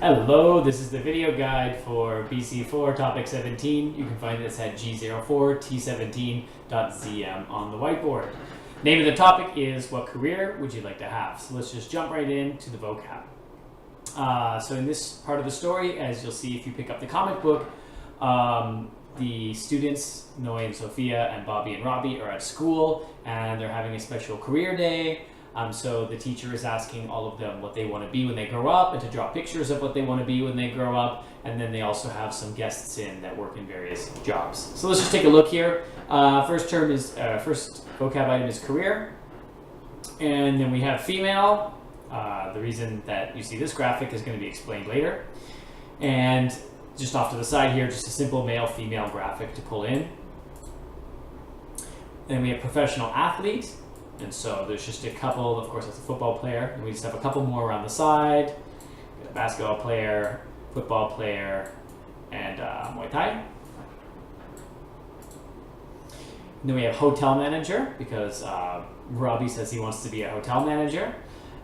Hello, this is the video guide for BC4 topic 17. You can find this at G04T17.zm on the whiteboard. Name of the topic is what career would you like to have? So let's just jump right into the vocab. So in this part of the story, as you'll see if you pick up the comic book, the students, Noe and Sophia and Bobby and Robbie are at school and they're having a special career day. So the teacher is asking all of them what they want to be when they grow up and to draw pictures of what they want to be when they grow up. And then they also have some guests in that work in various jobs. So let's just take a look here. First vocab item is career. And then we have female. The reason that you see this graphic is going to be explained later. And just off to the side here, just a simple male-female graphic to pull in. Then we have professional athlete. And so there's just a couple, of course that's a football player, and we just have a couple more around the side. We have a basketball player, football player, and Muay Thai. And then we have hotel manager, because Robbie says he wants to be a hotel manager.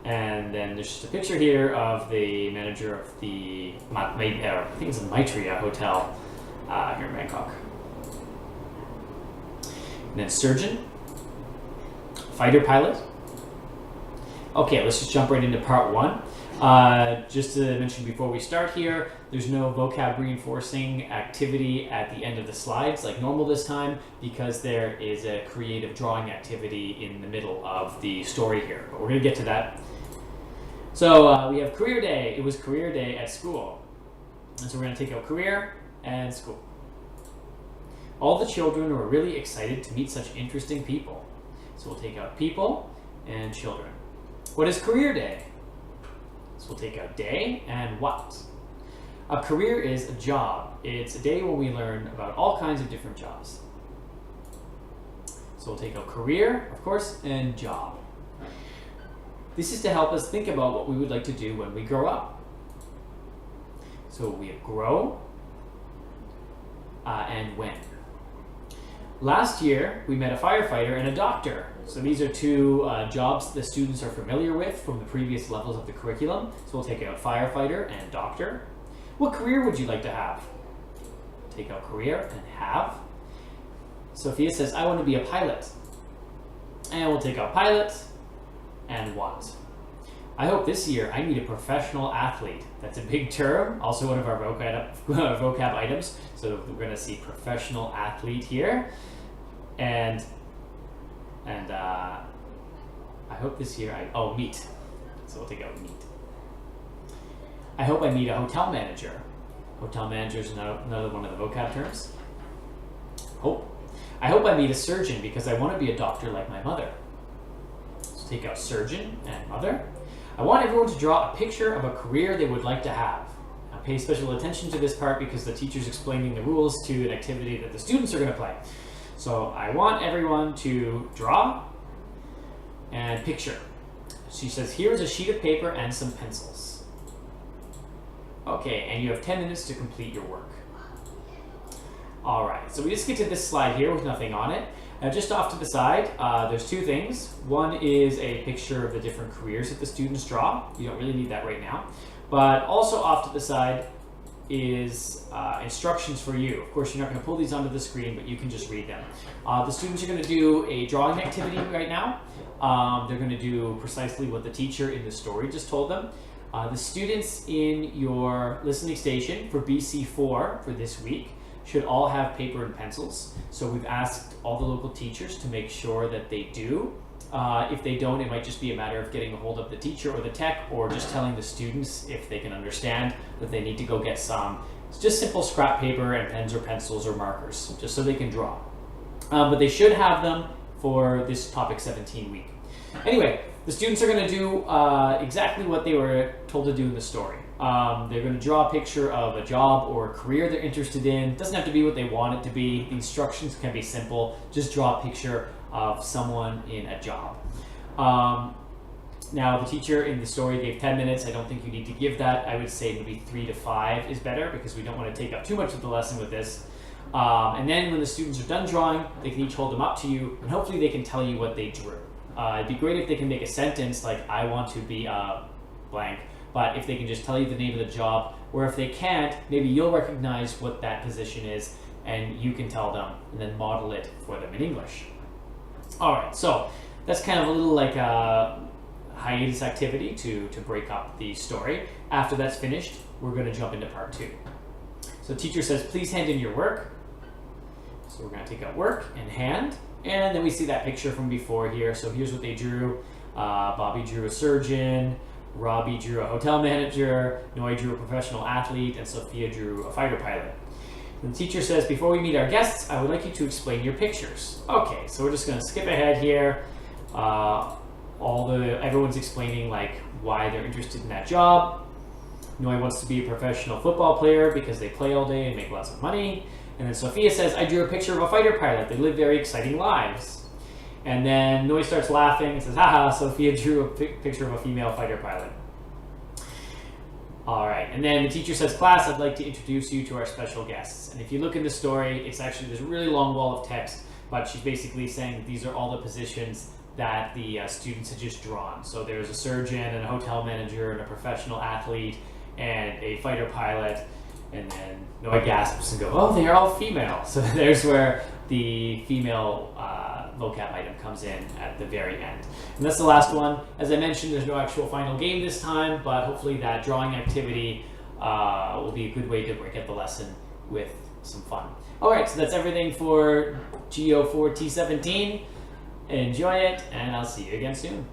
And then there's just a picture here of the manager of the, I think it's a Maitreya Hotel here in Bangkok. And then surgeon. Fighter pilot. Okay, let's just jump right into part one. Just to mention before we start here, there's no vocab reinforcing activity at the end of the slides like normal this time because there is a creative drawing activity in the middle of the story here, but we're going to get to that. So we have career day. It was career day at school. And so we're going to take out career and school. All the children were really excited to meet such interesting people. So we'll take out people and children. What is career day? So we'll take out day and what? A career is a job. It's a day when we learn about all kinds of different jobs. So we'll take out career, of course, and job. This is to help us think about what we would like to do when we grow up. So we have grow and when. Last year, we met a firefighter and a doctor. So these are two jobs the students are familiar with from the previous levels of the curriculum. So we'll take out firefighter and doctor. What career would you like to have? Take out career and have. Sophia says, I want to be a pilot. And we'll take out pilot and what? I hope this year I meet a professional athlete. That's a big term, also one of our vocab items. So we're going to see professional athlete here. And I hope this year meet. So we'll take out meet. I hope I meet a hotel manager. Hotel manager is another one of the vocab terms. Hope. I hope I meet a surgeon because I want to be a doctor like my mother. So take out surgeon and mother. I want everyone to draw a picture of a career they would like to have. Now pay special attention to this part because the teacher's explaining the rules to an activity that the students are going to play. So I want everyone to draw and picture. She says, here's a sheet of paper and some pencils. Okay, and you have 10 minutes to complete your work. All right, so we just get to this slide here with nothing on it. Just off to the side, there's two things. One is a picture of the different careers that the students draw. You don't really need that right now. But also off to the side is instructions for you. Of course, you're not going to pull these onto the screen, but you can just read them. The students are going to do a drawing activity right now. They're going to do precisely what the teacher in the story just told them. The students in your listening station for BC4 for this week should all have paper and pencils. So we've asked all the local teachers to make sure that they do. If they don't, it might just be a matter of getting a hold of the teacher or the tech or just telling the students if they can understand that they need to go get some. It's just simple scrap paper and pens or pencils or markers, just so they can draw. But they should have them for this topic 17 week. Anyway, the students are going to do exactly what they were told to do in the story. They're going to draw a picture of a job or a career they're interested in. It doesn't have to be what they want it to be. The instructions can be simple. Just draw a picture of someone in a job. Now, the teacher in the story gave 10 minutes. I don't think you need to give that. I would say maybe 3 to 5 is better because we don't want to take up too much of the lesson with this. And then when the students are done drawing, they can each hold them up to you, and hopefully they can tell you what they drew. It'd be great if they can make a sentence like, I want to be a blank but if they can just tell you the name of the job, or if they can't, maybe you'll recognize what that position is and you can tell them and then model it for them in English. All right, so that's kind of a little like a hiatus activity to break up the story. After that's finished, we're going to jump into part 2. So teacher says, please hand in your work. So we're going to take out work and hand. And then we see that picture from before here. So here's what they drew. Bobby drew a surgeon. Robbie drew a hotel manager. Noi drew a professional athlete. And Sophia drew a fighter pilot. And the teacher says, before we meet our guests, I would like you to explain your pictures. Okay, so we're just going to skip ahead here. Everyone's explaining like why they're interested in that job. Noi wants to be a professional football player because they play all day and make lots of money. And then Sophia says, I drew a picture of a fighter pilot. They live very exciting lives. And then Noi starts laughing and says, haha, Sophia drew a picture of a female fighter pilot. All right, and then the teacher says, class, I'd like to introduce you to our special guests. And if you look in the story, it's actually, there's a really long wall of text, but she's basically saying that these are all the positions that the students had just drawn. So there's a surgeon and a hotel manager and a professional athlete and a fighter pilot. And then Noi gasps and goes, oh, they are all female. So there's where the female vocab item comes in at the very end. And that's the last one. As I mentioned, there's no actual final game this time, but hopefully that drawing activity will be a good way to break up the lesson with some fun. All right, so that's everything for G04T17. Enjoy it, and I'll see you again soon.